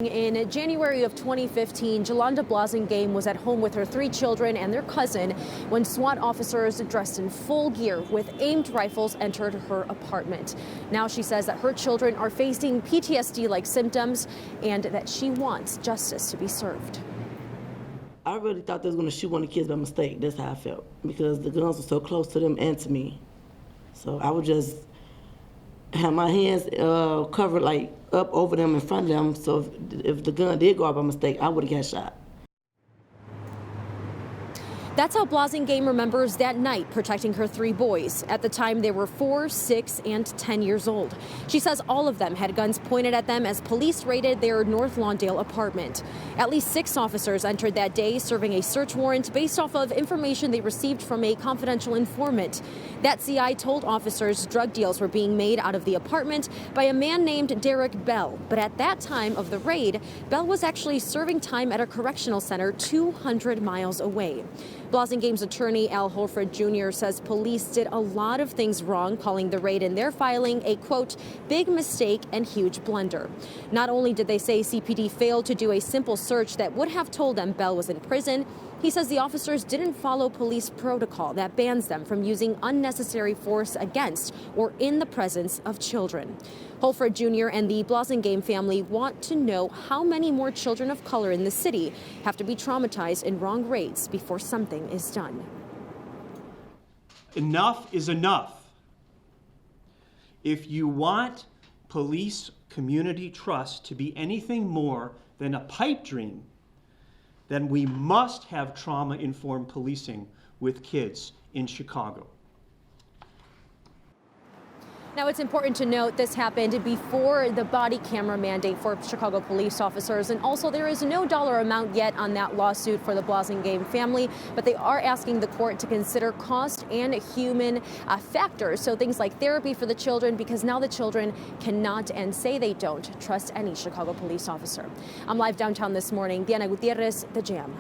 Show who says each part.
Speaker 1: In January of 2015, Jolanda Blassingame was at home with her 3 children and their cousin when SWAT officers dressed in full gear with aimed rifles entered her apartment. Now she says that her children are facing PTSD-like symptoms and that she wants justice to be served.
Speaker 2: I really thought they was going to shoot one of the kids by mistake. That's how I felt, because the guns were so close to them and to me. So I would just have my hands covered, like up over them in front of them, so if the gun did go off by mistake, I would have got shot.
Speaker 1: That's how Blassingame remembers that night protecting her 3 boys. At the time, they were 4, 6, and 10 years old. She says all of them had guns pointed at them as police raided their North Lawndale apartment. At least 6 officers entered that day, serving a search warrant based off of information they received from a confidential informant. That CI told officers drug deals were being made out of the apartment by a man named Derek Bell. But at that time of the raid, Bell was actually serving time at a correctional center 200 miles away. Blassingame's attorney, Al Holford Jr., says police did a lot of things wrong, calling the raid in their filing a, quote, big mistake and huge blunder. Not only did they say CPD failed to do a simple search that would have told them Bell was in prison, he says the officers didn't follow police protocol that bans them from using unnecessary force against or in the presence of children. Holford Jr. and the Blassingame family want to know how many more children of color in the city have to be traumatized in wrong raids before something is done.
Speaker 3: Enough is enough. If you want police community trust to be anything more than a pipe dream, then we must have trauma-informed policing with kids in Chicago.
Speaker 1: Now, it's important to note this happened before the body camera mandate for Chicago police officers, and also there is no dollar amount yet on that lawsuit for the Blassingame family, but they are asking the court to consider cost and human factors, so things like therapy for the children, because now the children cannot and say they don't trust any Chicago police officer. I'm live downtown this morning. Diana Gutierrez, The Jam.